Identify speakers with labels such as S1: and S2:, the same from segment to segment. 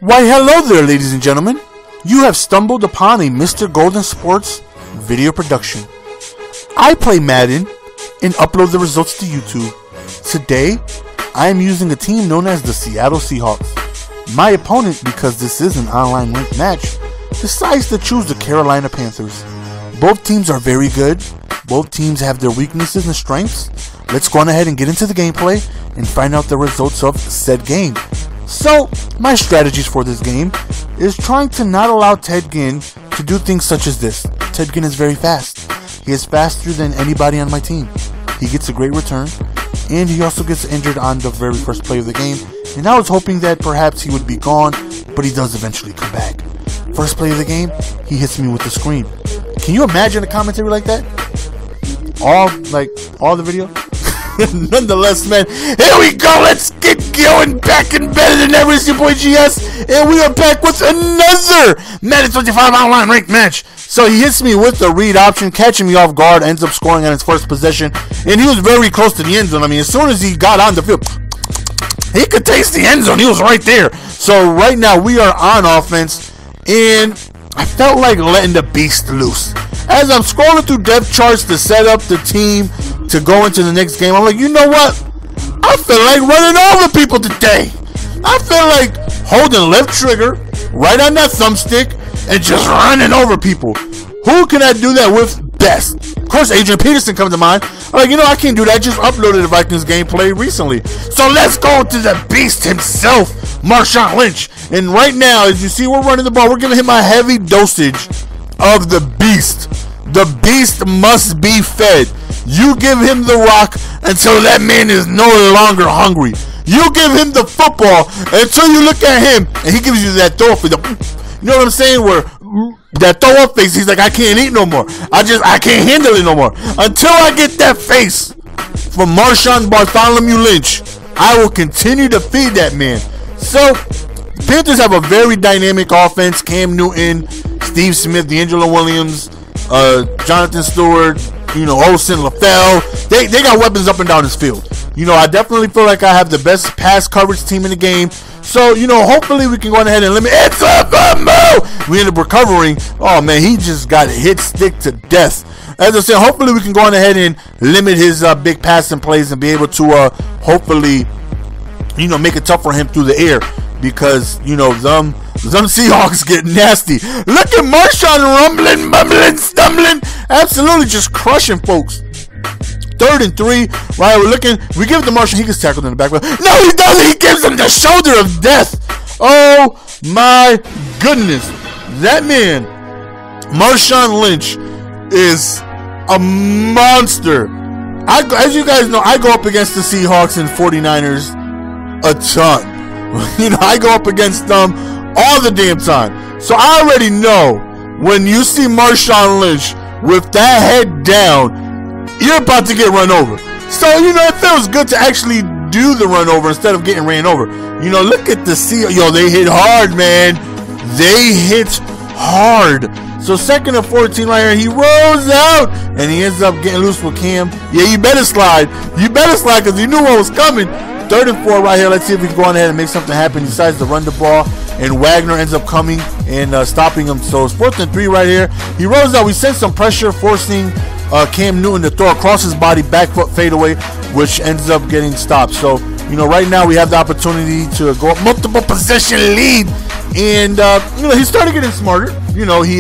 S1: Why hello there, ladies and gentlemen. You have stumbled upon a Mr. Golden Sports video production. I play Madden and upload the results to YouTube. Today, I am using a team known as the Seattle Seahawks. My opponent, because this is an online ranked match, decides to choose the Carolina Panthers. Both teams are very good. Both teams have their weaknesses and strengths. Let's go on ahead and get into the gameplay and find out the results of said game. So, my strategies for this game is trying to not allow Ted Ginn to do things such as this. Ted Ginn is very fast. He is faster than anybody on my team. He gets a great return, and he also gets injured on the very first play of the game. And I was hoping that perhaps he would be gone, but he does eventually come back. First play of the game, he hits me with the screen. Can you imagine a commentary like that? All the video? Nonetheless, man, here we go. Let's get going. Back and better than ever. It's your boy GS, and we are back with another Madden 25 online ranked match. So he hits me with the read option, catching me off guard, ends up scoring on his first possession, and he was very close to the end zone. I mean, as soon as he got on the field, he could taste the end zone. He was right there. So right now we are on offense, and I felt like letting the beast loose. As I'm scrolling through depth charts to set up the team to go into the next game, I'm like, you know what? I feel like running over people today. I feel like holding left trigger right on that thumbstick and just running over people. Who can I do that with best? Of course, Adrian Peterson comes to mind. I'm like, you know, I can't do that. I just uploaded the Vikings gameplay recently. So let's go to the beast himself, Marshawn Lynch. And right now, as you see, we're running the ball. We're giving him a heavy dosage of the beast. The beast must be fed. You give him the rock until that man is no longer hungry. You give him the football until you look at him and he gives you that throw for the, you know what I'm saying? Where that throw up face, he's like, I can't eat no more. I can't handle it no more. Until I get that face from Marshawn Bartholomew Lynch, I will continue to feed that man. So, Panthers have a very dynamic offense. Cam Newton, Steve Smith, D'Angelo Williams, Jonathan Stewart, you know, Olsen, LaFell. They got weapons up and down this field. You know, I definitely feel like I have the best pass coverage team in the game. So, you know, hopefully we can go ahead and limit. It's a move! We end up recovering. Oh, man, he just got hit stick to death. As I said, hopefully we can go on ahead and limit his big passing plays and be able to hopefully, you know, make it tough for him through the air. Because, you know, them Seahawks get nasty. Look at Marshawn rumbling, mumbling, stumbling. Absolutely just crushing folks. 3rd and 3. Right, we give it to Marshawn. He gets tackled in the back. No, he doesn't. He gives him the shoulder of death. Oh, my goodness. That man, Marshawn Lynch, is a monster. As you guys know, I go up against the Seahawks and 49ers a ton. You know, I go up against them all the damn time. So I already know when you see Marshawn Lynch with that head down, you're about to get run over. So, you know, it feels good to actually do the run over instead of getting ran over. You know, look at the Seahawks. Yo, they hit hard, man. They hit hard. So 2nd and 14 right here. He rolls out and he ends up getting loose with Cam. Yeah, you better slide. You better slide because you knew what was coming. 3rd and 4 right here. Let's see if we can go on ahead and make something happen. He decides to run the ball, and Wagner ends up coming and stopping him. So it's 4th and 3 right here. He rolls out. We send some pressure, forcing Cam Newton to throw across his body, back foot fadeaway, which ends up getting stopped. So, you know, right now we have the opportunity to go up multiple possession lead. And, you know, he started getting smarter. You know, he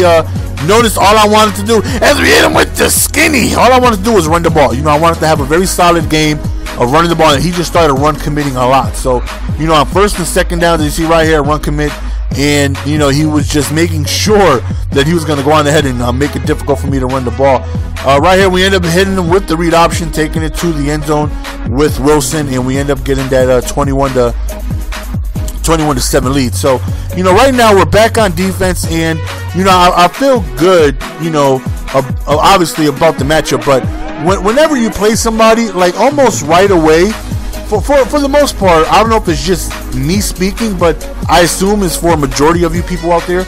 S1: noticed all I wanted to do as we hit him with the skinny. All I wanted to do was run the ball. You know, I wanted to have a very solid game of running the ball, and he just started run committing a lot. So, you know, on 1st and 2nd down, you see right here, run commit, and, you know, he was just making sure that he was going to go on ahead and make it difficult for me to run the ball. Right here, we end up hitting him with the read option, taking it to the end zone with Wilson, and we end up getting that 21 to 7 lead. So, you know, right now we're back on defense, and, you know, I feel good, you know, obviously about the matchup, but whenever you play somebody, like almost right away, for the most part, I don't know if it's just me speaking, but I assume it's for a majority of you people out there.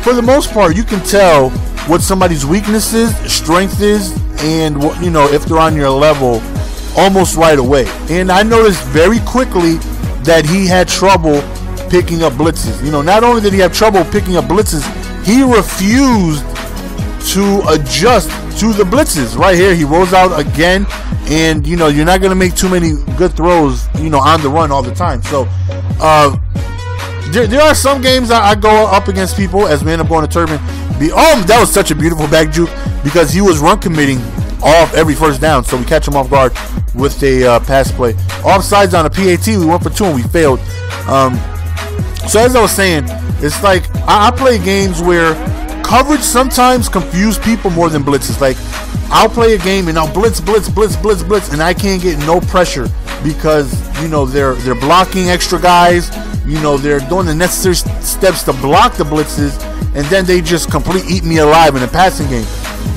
S1: For the most part, you can tell what somebody's weakness is, strength is, and what, you know, if they're on your level almost right away. And I noticed very quickly that he had trouble picking up blitzes. You know, not only did he have trouble picking up blitzes, he refused to adjust to the blitzes. Right here, he rolls out again, and you know, you're not going to make too many good throws, you know, on the run all the time. So there are some games I go up against people as we end up going to Turbin. That was such a beautiful back juke because he was run committing off every first down, so we catch him off guard with a pass play. Offsides on a PAT, we went for 2 and we failed. So as I was saying, it's like I play games where coverage sometimes confuse people more than blitzes. Like, I'll play a game and I'll blitz, and I can't get no pressure because, you know, they're blocking extra guys. You know, they're doing the necessary steps to block the blitzes, and then they just completely eat me alive in a passing game.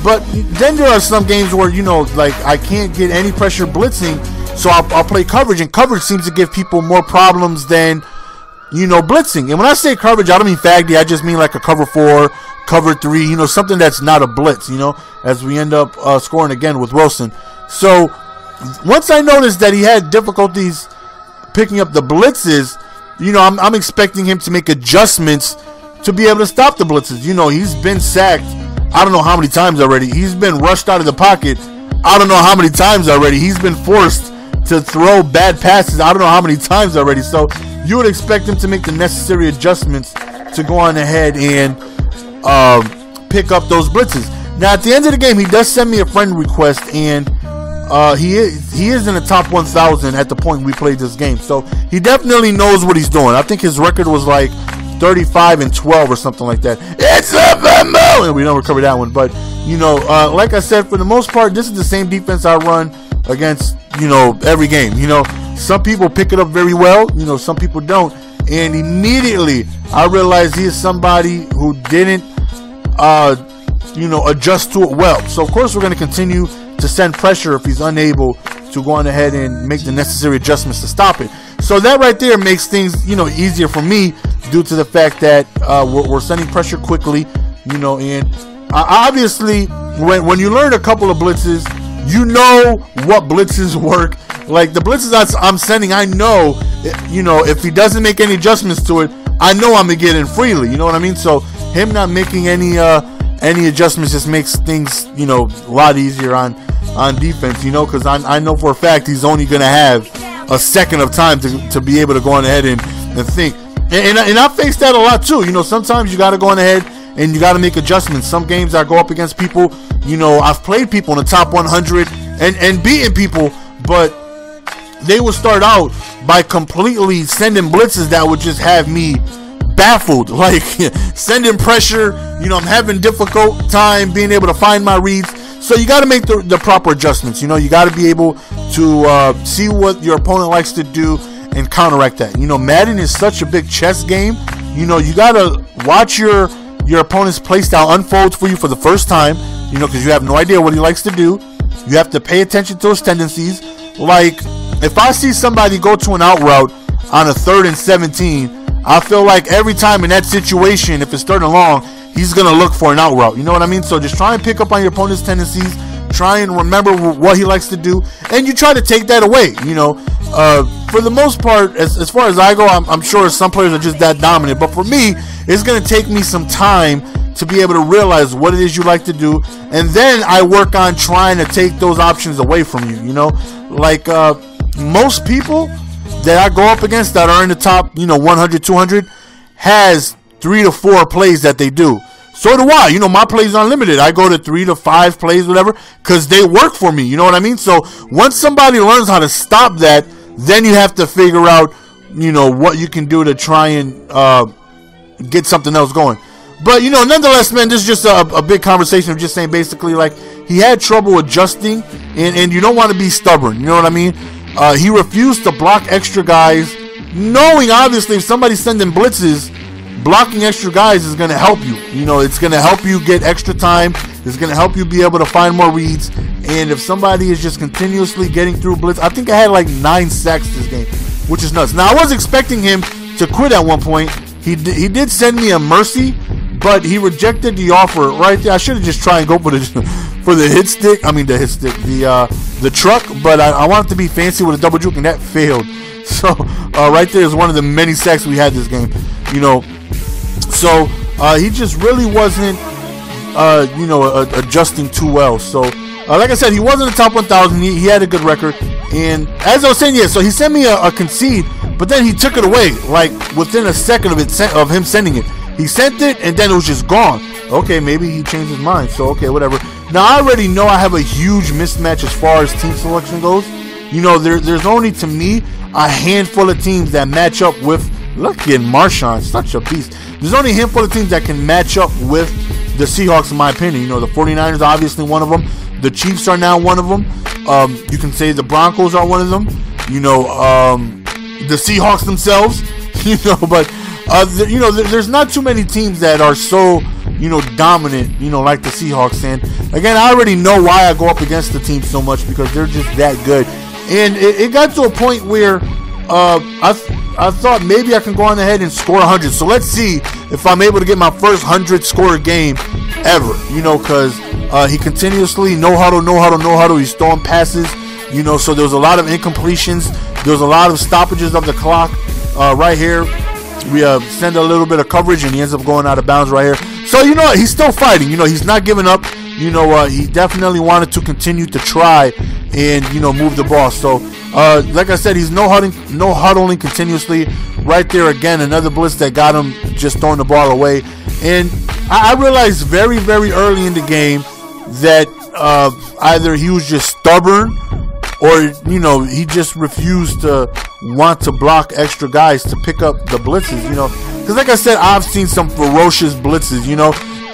S1: But then there are some games where, you know, like I can't get any pressure blitzing, so I'll play coverage, and coverage seems to give people more problems than, you know, blitzing. And when I say coverage, I don't mean faggy. I just mean like a cover 4, cover 3, you know, something that's not a blitz, you know, as we end up scoring again with Wilson. So once I noticed that he had difficulties picking up the blitzes, you know, I'm expecting him to make adjustments to be able to stop the blitzes. You know, he's been sacked I don't know how many times already. He's been rushed out of the pocket I don't know how many times already. He's been forced to throw bad passes I don't know how many times already. So you would expect him to make the necessary adjustments to go on ahead and pick up those blitzes. Now at the end of the game, he does send me a friend request, and he is in the top 1,000 at the point we played this game. So he definitely knows what he's doing. I think his record was like 35-12 or something like that. It's FMO! And we don't recover that one. But, you know, like I said, for the most part, this is the same defense I run against, you know, every game. You know, some people pick it up very well. You know, some people don't. And immediately I realized he is somebody who didn't, you know, adjust to it well. So, of course, we're going to continue to send pressure if he's unable to go on ahead and make the necessary adjustments to stop it. So that right there makes things, you know, easier for me due to the fact that we're sending pressure quickly, you know, and obviously when you learn a couple of blitzes, you know what blitzes work. Like the blitzes I'm sending, I know, you know, if he doesn't make any adjustments to it, I know I'm going to get in freely, you know what I mean? So him not making any adjustments just makes things, you know, a lot easier on defense, you know, because I know for a fact he's only going to have a second of time to be able to go on ahead and think. And I face that a lot too. You know, sometimes you got to go on ahead and you got to make adjustments. Some games I go up against people, you know, I've played people in the top 100 and beaten people, but they would start out by completely sending blitzes that would just have me baffled, like sending pressure. You know, I'm having difficult time being able to find my reads. So you got to make the proper adjustments. You know, you got to be able to see what your opponent likes to do and counteract that. You know, Madden is such a big chess game. You know, you got to watch your opponent's play style unfold for you for the first time, you know, because you have no idea what he likes to do. You have to pay attention to his tendencies. Like, if I see somebody go to an out route on a 3rd and 17, I feel like every time in that situation, if it's 3rd and long, he's going to look for an out route. You know what I mean? So just try and pick up on your opponent's tendencies. Try and remember what he likes to do. And you try to take that away. You know, for the most part, as far as I go, I'm sure some players are just that dominant. But for me, it's going to take me some time to be able to realize what it is you like to do. And then I work on trying to take those options away from you. You know, like most people that I go up against that are in the top, you know, 100, 200, has 3 to 4 plays that they do. So do I. You know, my plays are unlimited. I go to 3 to 5 plays, whatever, because they work for me. You know what I mean? So once somebody learns how to stop that, then you have to figure out, you know, what you can do to try and get something else going. But, you know, nonetheless, man, this is just a big conversation of just saying basically, like, he had trouble adjusting, and you don't want to be stubborn. You know what I mean? He refused to block extra guys, knowing, obviously, if somebody's sending blitzes, blocking extra guys is going to help you. You know, it's going to help you get extra time. It's going to help you be able to find more reads. And if somebody is just continuously getting through blitz, I think I had like 9 sacks this game, which is nuts. Now, I was expecting him to quit at one point. He did send me a mercy, but he rejected the offer right there. I should have just tried and go for the hit stick. I mean the truck, but I want it to be fancy with a double juke, and that failed. So right there is one of the many sacks we had this game. You know, so he just really wasn't adjusting too well. So like I said, he wasn't in the top 1,000. He had a good record, and as I was saying, yeah. So he sent me a concede, but then he took it away like within a second of him sending it. He sent it, and then it was just gone. Okay, maybe he changed his mind. So okay, whatever. Now I already know I have a huge mismatch as far as team selection goes. You know, there's only, to me, a handful of teams that match up with. Look at Marshawn, such a beast. There's only a handful of teams that can match up with the Seahawks, in my opinion. You know, the 49ers are obviously one of them. The Chiefs are now one of them. You can say the Broncos are one of them. You know, the Seahawks themselves. You know, but there's not too many teams that are so, dominant, like the Seahawks. And again, I already know why I go up against the team so much, because they're just that good. And it got to a point where I thought maybe I can go on ahead and score 100. So let's see if I'm able to get my first 100-score game ever. Because he continuously no huddle. He's throwing passes. So there was a lot of incompletions. There was a lot of stoppages of the clock right here. We send a little bit of coverage, and he ends up going out of bounds right here. So, he's still fighting. He's not giving up. He definitely wanted to continue to try and, move the ball. So, like I said, he's no huddling continuously. Right there again, another blitz that got him just throwing the ball away. And I realized very, very early in the game that either he was just stubborn, or, he just refused to want to block extra guys to pick up the blitzes, Because like I said, I've seen some ferocious blitzes,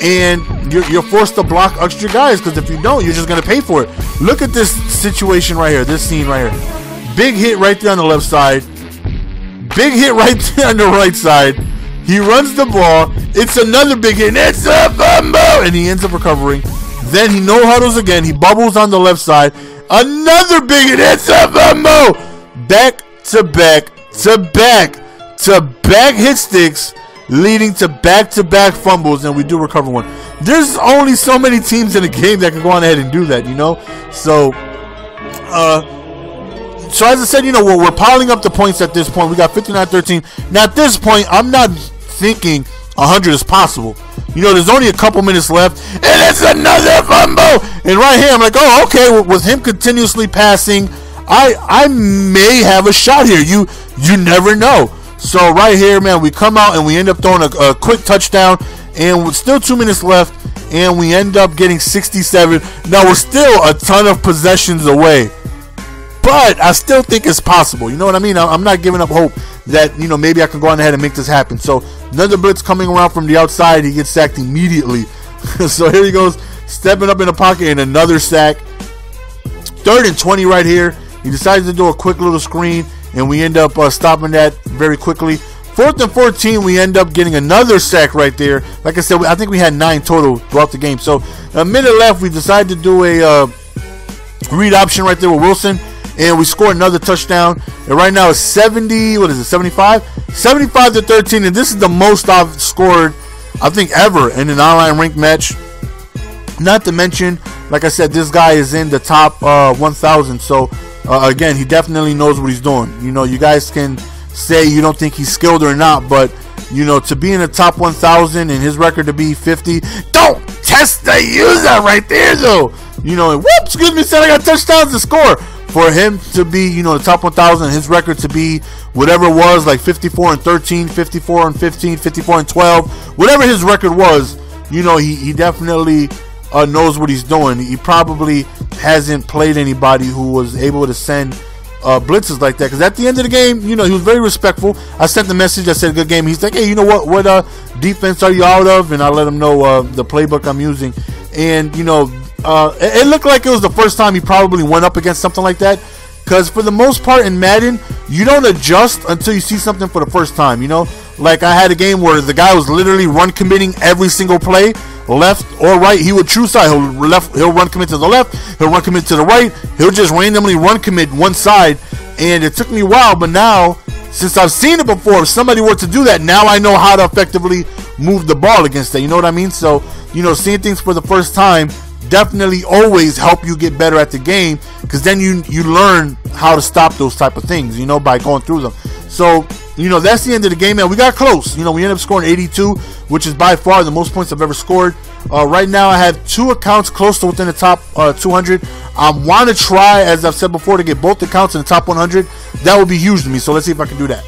S1: and you're forced to block extra guys, because if you don't, you're just going to pay for it. Look at this situation right here, this scene right here. Big hit right there on the left side. Big hit right there on the right side. He runs the ball. It's another big hit. It's a fumble! And he ends up recovering. Then he no huddles again. He bubbles on the left side. Another big hit. It's a fumble! Back to back to back to back hit sticks, leading to back-to-back fumbles, and we do recover one. There's only so many teams in the game that can go on ahead and do that, So, so as I said, we're piling up the points at this point. We got 59-13. Now, at this point, I'm not thinking 100 is possible. There's only a couple minutes left, and it's another fumble. And right here, I'm like, oh, okay. With him continuously passing, I may have a shot here. You never know. So right here, man, we come out and we end up throwing a quick touchdown, and with still 2 minutes left, and we end up getting 67. Now, we're still a ton of possessions away, but I still think it's possible. You know what I mean? I'm not giving up hope that, maybe I can go on ahead and make this happen. So another blitz coming around from the outside. He gets sacked immediately. So here he goes, stepping up in the pocket, and another sack. 3rd and 20 right here. He decides to do a quick little screen, and we end up stopping that very quickly. 4th and 14, we end up getting another sack right there. Like I said, I think we had 9 total throughout the game. So a minute left, we decided to do a read option right there with Wilson, and we scored another touchdown. And right now it's 75? 75-13, and this is the most I've scored, I think, ever in an online ranked match. Not to mention, like I said, this guy is in the top 1,000. So again, he definitely knows what he's doing. You guys can say you don't think he's skilled or not, but to be in the top 1,000 and his record to be 50, don't test the user right there though. And whoops, excuse me, said I got touchdowns to score. For him to be, the top 1,000, his record to be whatever it was, like 54-13, 54-15, 54-12, whatever his record was, he definitely knows what he's doing. He probably hasn't played anybody who was able to send blitzes like that, because at the end of the game, he was very respectful. I sent the message, I said good game. He's like, hey, what defense are you out of? And I let him know the playbook I'm using. And it looked like it was the first time he probably went up against something like that, because for the most part in Madden, you don't adjust until you see something for the first time. Like I had a game where the guy was literally run committing every single play, left or right. He would choose side. He'll run commit to the left. He'll run commit to the right. He'll just randomly run commit one side. And it took me a while, but now, since I've seen it before, if somebody were to do that, now I know how to effectively move the ball against that. You know what I mean? So, seeing things for the first time definitely always help you get better at the game, because then you learn how to stop those type of things, you know, by going through them. So, you know, that's the end of the game, man. We got close. You know, we ended up scoring 82, which is by far the most points I've ever scored. Right now, I have 2 accounts close to within the top 200. I want to try, as I've said before, to get both accounts in the top 100. That would be huge to me, so let's see if I can do that.